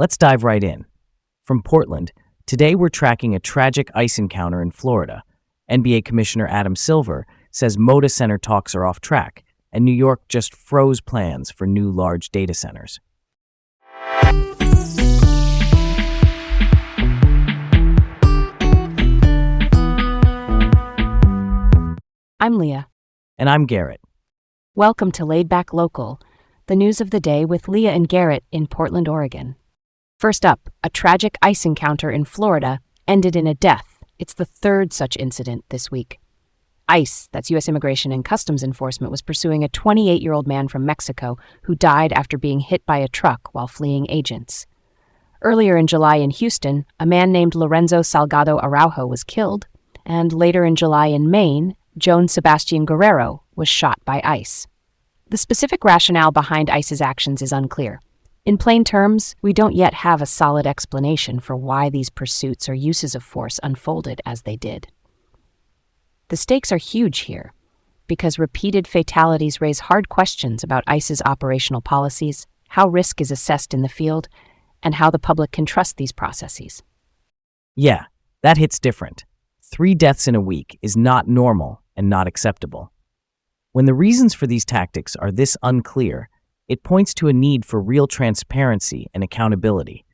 Let's dive right in. From Portland, today we're tracking a tragic ice encounter in Florida. NBA Commissioner Adam Silver says Moda Center talks are off track, and New York just froze plans for new large data centers. I'm Leah. And I'm Garrett. Welcome to Laid Back Local, the news of the day with Leah and Garrett in Portland, Oregon. First up, a tragic ice encounter in Florida ended in a death. It's the third such incident this week. ICE, that's U.S. Immigration and Customs Enforcement, was pursuing a 28-year-old man from Mexico who died after being hit by a truck while fleeing agents. Earlier in July in Houston, a man named Lorenzo Salgado Araujo was killed, and later in July in Maine, Joan Sebastian Guerrero was shot by ICE. The specific rationale behind ICE's actions is unclear. In plain terms, we don't yet have a solid explanation for why these pursuits or uses of force unfolded as they did. The stakes are huge here, because repeated fatalities raise hard questions about ICE's operational policies, how risk is assessed in the field, and how the public can trust these processes. Yeah, that hits different. 3 deaths in a week is not normal and not acceptable. When the reasons for these tactics are this unclear, it points to a need for real transparency and accountability,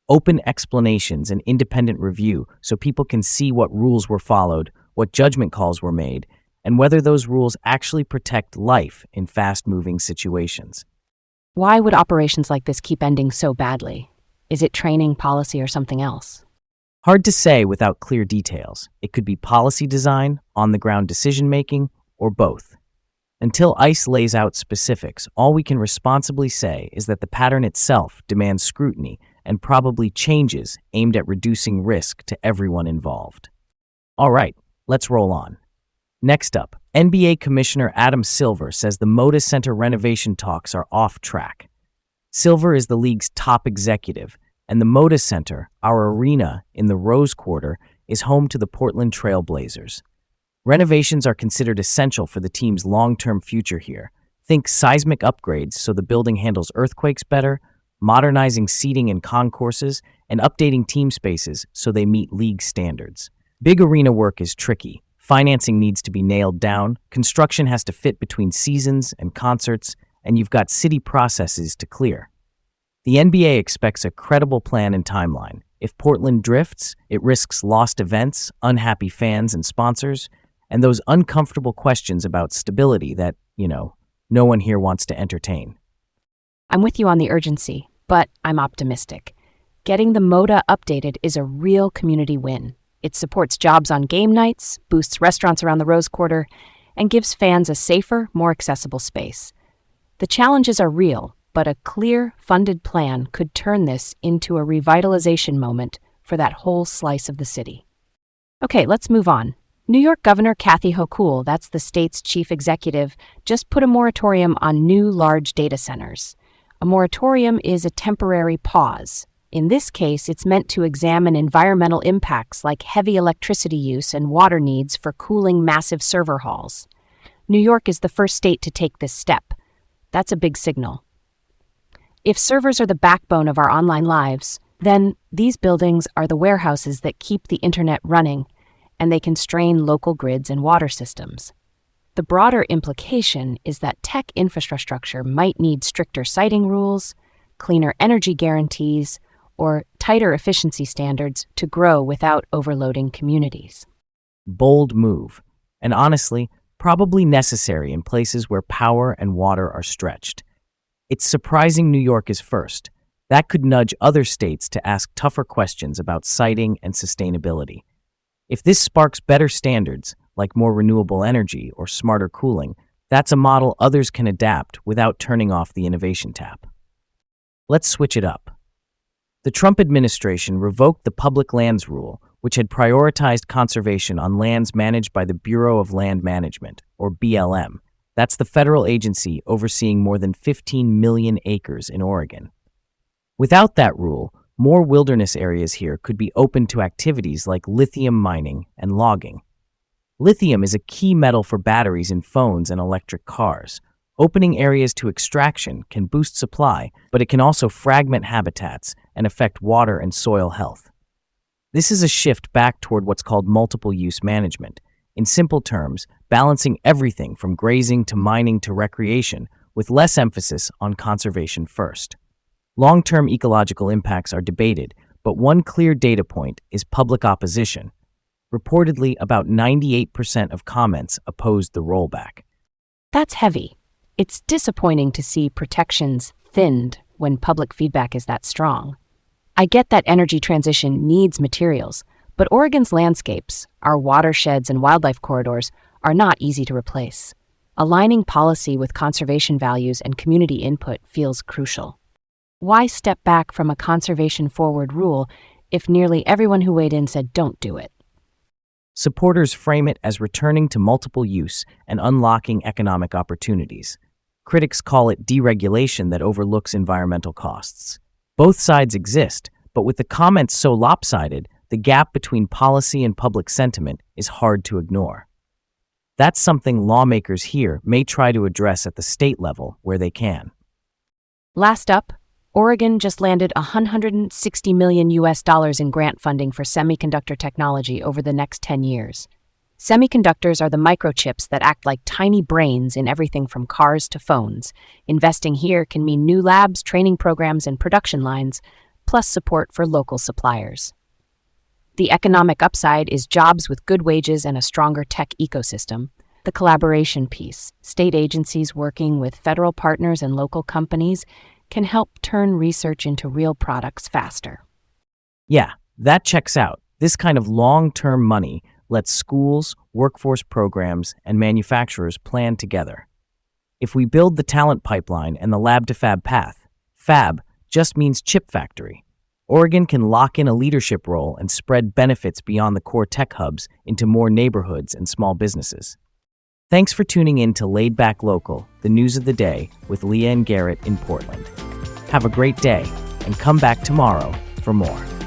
open explanations and independent review so people can see what rules were followed, what judgment calls were made, and whether those rules actually protect life in fast-moving situations. Why would operations like this keep ending so badly? Is it training, policy, or something else? Hard to say without clear details. It could be policy design, on-the-ground decision-making, or both. Until ICE lays out specifics, all we can responsibly say is that the pattern itself demands scrutiny and probably changes aimed at reducing risk to everyone involved. All right, let's roll on. Next up, NBA Commissioner Adam Silver says the Moda Center renovation talks are off track. Silver is the league's top executive, and the Moda Center, our arena in the Rose Quarter, is home to the Portland Trail Blazers. Renovations are considered essential for the team's long-term future here. Think seismic upgrades so the building handles earthquakes better, modernizing seating and concourses, and updating team spaces so they meet league standards. Big arena work is tricky. Financing needs to be nailed down, construction has to fit between seasons and concerts, and you've got city processes to clear. The NBA expects a credible plan and timeline. If Portland drifts, it risks lost events, unhappy fans and sponsors, and those uncomfortable questions about stability that, no one here wants to entertain. I'm with you on the urgency, but I'm optimistic. Getting the Moda updated is a real community win. It supports jobs on game nights, boosts restaurants around the Rose Quarter, and gives fans a safer, more accessible space. The challenges are real, but a clear, funded plan could turn this into a revitalization moment for that whole slice of the city. Okay, let's move on. New York Governor Kathy Hochul, that's the state's chief executive, just put a moratorium on new large data centers. A moratorium is a temporary pause. In this case, it's meant to examine environmental impacts like heavy electricity use and water needs for cooling massive server halls. New York is the first state to take this step. That's a big signal. If servers are the backbone of our online lives, then these buildings are the warehouses that keep the internet running, and they constrain local grids and water systems. The broader implication is that tech infrastructure might need stricter siting rules, cleaner energy guarantees, or tighter efficiency standards to grow without overloading communities. Bold move, and honestly, probably necessary in places where power and water are stretched. It's surprising New York is first. That could nudge other states to ask tougher questions about siting and sustainability. If this sparks better standards, like more renewable energy or smarter cooling, that's a model others can adapt without turning off the innovation tap. Let's switch it up. The Trump administration revoked the Public Lands Rule, which had prioritized conservation on lands managed by the Bureau of Land Management, or BLM. That's the federal agency overseeing more than 15 million acres in Oregon. Without that rule, more wilderness areas here could be open to activities like lithium mining and logging. Lithium is a key metal for batteries in phones and electric cars. Opening areas to extraction can boost supply, but it can also fragment habitats and affect water and soil health. This is a shift back toward what's called multiple-use management. In simple terms, balancing everything from grazing to mining to recreation, with less emphasis on conservation first. Long-term ecological impacts are debated, but one clear data point is public opposition. Reportedly, about 98% of comments opposed the rollback. That's heavy. It's disappointing to see protections thinned when public feedback is that strong. I get that energy transition needs materials, but Oregon's landscapes, our watersheds and wildlife corridors, are not easy to replace. Aligning policy with conservation values and community input feels crucial. Why step back from a conservation-forward rule if nearly everyone who weighed in said don't do it? Supporters frame it as returning to multiple use and unlocking economic opportunities. Critics call it deregulation that overlooks environmental costs. Both sides exist, but with the comments so lopsided, the gap between policy and public sentiment is hard to ignore. That's something lawmakers here may try to address at the state level where they can. Last up, Oregon just landed $160 million in grant funding for semiconductor technology over the next 10 years. Semiconductors are the microchips that act like tiny brains in everything from cars to phones. Investing here can mean new labs, training programs, and production lines, plus support for local suppliers. The economic upside is jobs with good wages and a stronger tech ecosystem. The collaboration piece, state agencies working with federal partners and local companies, can help turn research into real products faster. Yeah, that checks out. This kind of long-term money lets schools, workforce programs, and manufacturers plan together. If we build the talent pipeline and the lab-to-fab path, fab just means chip factory. Oregon can lock in a leadership role and spread benefits beyond the core tech hubs into more neighborhoods and small businesses. Thanks for tuning in to Laid Back Local, the news of the day with Leah and Garrett in Portland. Have a great day, and come back tomorrow for more.